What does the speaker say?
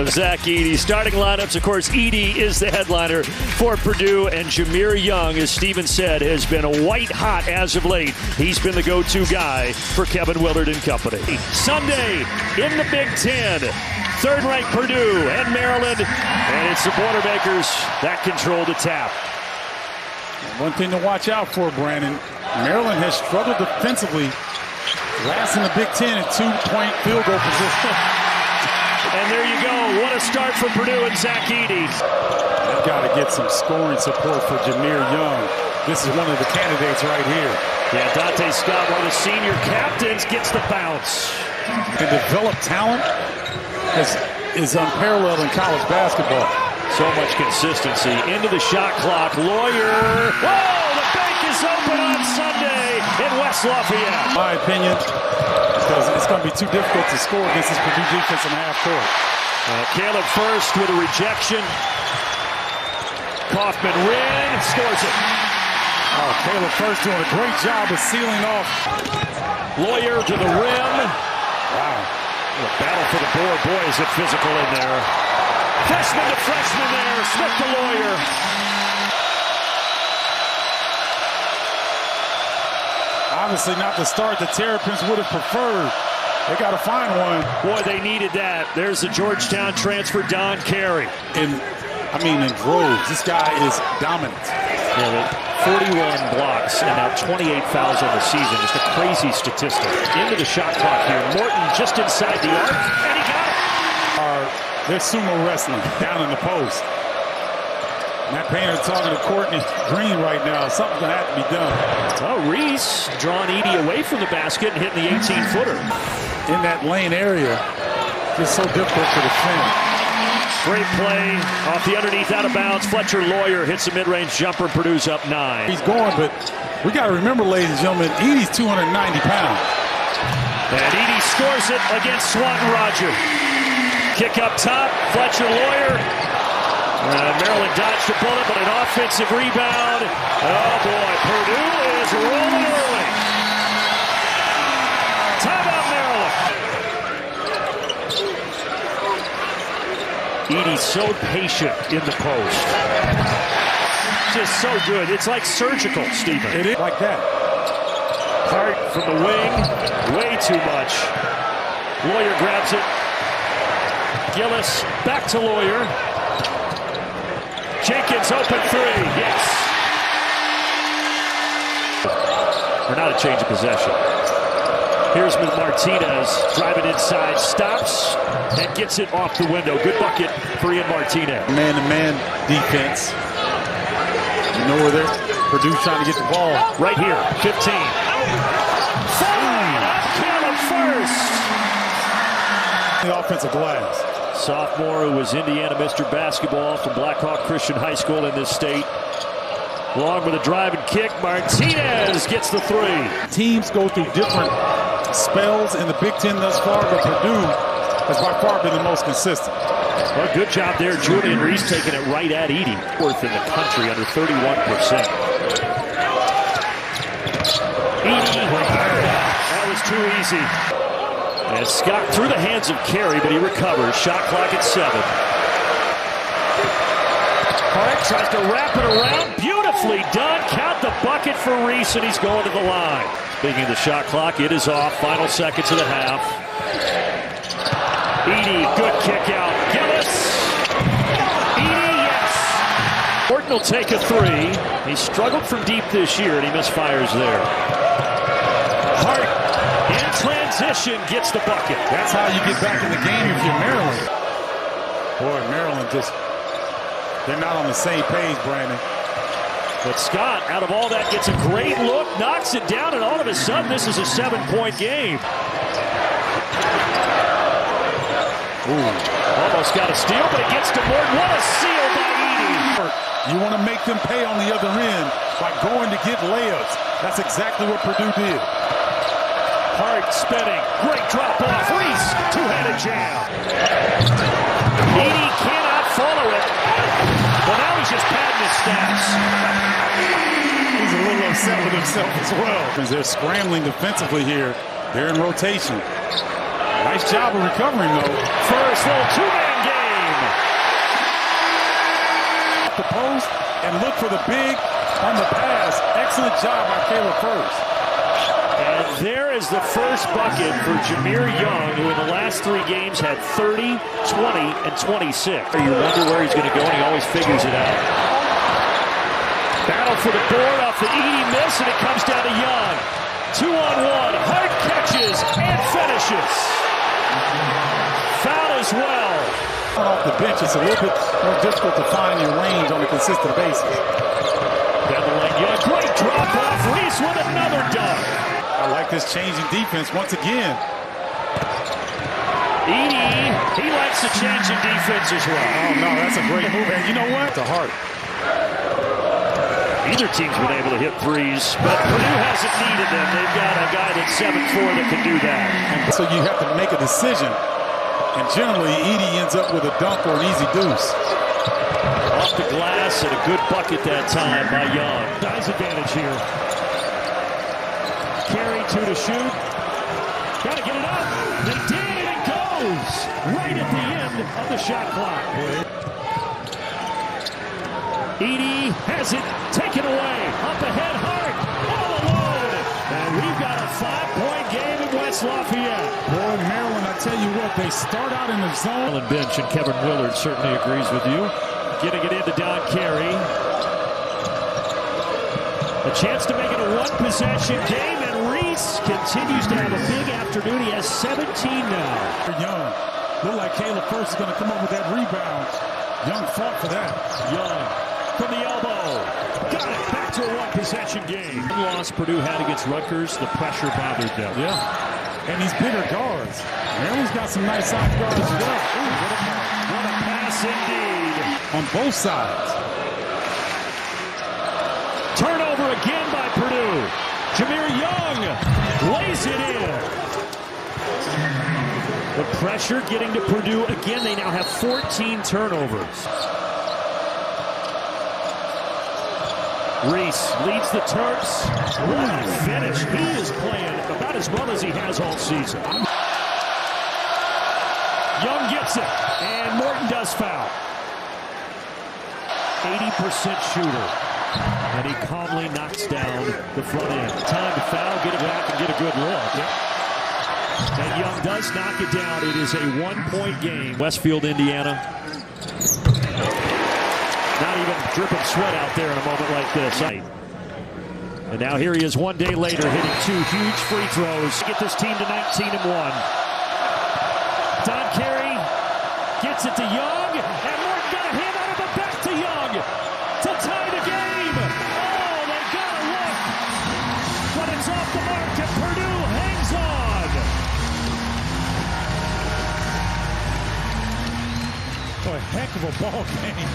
Zach Edey. Starting lineups, of course, Edey is the headliner for Purdue, and Jahmir Young, as Steven said, has been a white hot as of late. He's been the go-to guy for Kevin Willard and company. Sunday in the Big Ten, third-ranked Purdue and Maryland, and it's the Boilermakers that control the tap. One thing to watch out for, Brandon, Maryland has struggled defensively, last in the Big Ten in two-point field goal position. And there you go. What a start for Purdue and Zach Edey. They've got to get some scoring support for Jahmir Young. This is one of the candidates right here. Yeah, Dante Scott, one of the senior captains, gets the bounce. And develop talent is unparalleled in college basketball. So much consistency. Into the shot clock. Lawyer. Whoa! The bank is open on Sunday in West Lafayette. In my opinion, because it's going to be too difficult to score against this Purdue defense in the half court. Caleb first with a rejection. Kaufman rim, scores it. Oh, Caleb first doing a great job of sealing off. Lawyer to the rim. Wow. A battle for the board. Boy, is it physical in there. Freshman to freshman there. Smith to Lawyer. Obviously not the start the Terrapins would have preferred. They got to find one. Boy, they needed that. There's the Georgetown transfer, Don Carey. In droves. This guy is dominant. Yeah, 41 blocks and now 28 fouls on the season. Just a crazy statistic. Into the shot clock here. Morton just inside the arc, and he got it. They're sumo wrestling down in the post. Matt Painter talking to Courtney Green right now. Something's going to have to be done. Oh, Reese drawing Edey away from the basket and hitting the 18-footer. In that lane area, just so difficult to defend. Great play off the underneath, out of bounds. Fletcher Lawyer hits a mid-range jumper. Purdue's up 9. He's going, but we got to remember, ladies and gentlemen, Edey's 290 pounds. And Edey scores it against Swanton Roger. Kick up top, Fletcher Lawyer. Maryland dodged a bullet, but an offensive rebound. Oh boy, Purdue is rolling early. Timeout, Maryland. Edey so patient in the post. Just so good. It's like surgical, Stephen. It is like that. Hart from the wing. Way too much. Lawyer grabs it. Gillis back to Lawyer. Jenkins open three. Yes. We're not a change of possession. Here's Martinez driving inside, stops, and gets it off the window. Good bucket for Ian Martinez. Man-to-man defense. You know where they're Purdue trying to get the ball. Right here, 15. Caleb first. The offensive glass. Sophomore who was Indiana Mr. Basketball from Blackhawk Christian High School in this state. Long with a drive and kick. Martinez gets the three. Teams go through different spells in the Big Ten thus far, but Purdue has by far been the most consistent. Well, good job there. Julian Reese taking it right at Edey. Fourth in the country, under 31%. Edey, that was too easy. And Scott through the hands of Carey, but he recovers. Shot clock at 7. Hart tries to wrap it around. Beautifully done. Count the bucket for Reese, and he's going to the line. Speaking of the shot clock, it is off. Final seconds of the half. Edey, good kick out. Gillis. Edey, yes. Morton will take a three. He struggled from deep this year, and he misfires there. Hart in transition gets the bucket. That's how you get back in the game if you're Maryland. Boy, Maryland they're not on the same page, Brandon. But Scott, out of all that, gets a great look, knocks it down, and all of a sudden, this is a 7-point game. Ooh, almost got a steal, but it gets to Morton. What a steal by Edey. You want to make them pay on the other end by going to get layups. That's exactly what Purdue did. Hart spinning, great drop off. Reese, two-handed jam. Edey cannot follow it. Well, now he's just padding his stats. He's a little upset with himself as well. Because they're scrambling defensively here. They're in rotation. Nice job of recovering, though. First little two-man game. look for the big on the pass. Excellent job by Caleb First. And there is the first bucket for Jahmir Young, who in the last 3 games had 30, 20, and 26. You wonder where he's going to go, and he always figures it out. Battle for the board off the Edey miss, and it comes down to Young. 2-on-1, hard catches and finishes. Foul as well. Off the bench, it's a little bit more difficult to find your range on a consistent basis. Down the lane, Young, great drop off. Reese with another dunk. I like this change in defense once again. Edey, he likes to change in defense as well. Oh, no, that's a great move. And you know what? The heart. Either team's been able to hit threes, but Purdue hasn't needed them. They've got a guy that's 7'4" that can do that. And so you have to make a decision. And generally, Edey ends up with a dunk or an easy deuce. Off the glass and a good bucket that time by Young. Size advantage here. Carry 2 to shoot. Got to get it up. They did, and it goes right at the end of the shot clock. Edey has it taken away. Up ahead, Hart, all alone. And we've got a 5-point game in West Lafayette. Boy, Maryland, I tell you what, they start out in the zone. Bench, and Kevin Willard certainly agrees with you. Getting it into Don Carey. A chance to make it a 1-possession game, and Reese continues to have a big afternoon. He has 17 now. Young. Look like Caleb First is going to come up with that rebound. Young fought for that. Young from the elbow. Got it. Back to a 1-possession game. One loss Purdue had against Rutgers. The pressure bothered them. Yeah. And these bigger guards. Maryland's got some nice size guards as well. Ooh, what a pass indeed. On both sides. Turnover again by Purdue. Jahmir Young lays it in. The pressure getting to Purdue again. They now have 14 turnovers. Reese leads the Terps. What a finish. He is playing about as well as he has all season. Young gets it, and Morton does foul. 80% shooter. And he calmly knocks down the front end. Time to foul, get it back, and get a good look. And Young does knock it down. It is a 1-point game. Westfield, Indiana. Not even dripping sweat out there in a moment like this. And now here he is 1 day later hitting 2 huge free throws to get this team to 19-1. Don Carey gets it to Young, and Morton got a hand out of the back to Young to tie the game. Oh, they got a look, but it's off the mark, and Purdue hangs on. A heck of a ball game.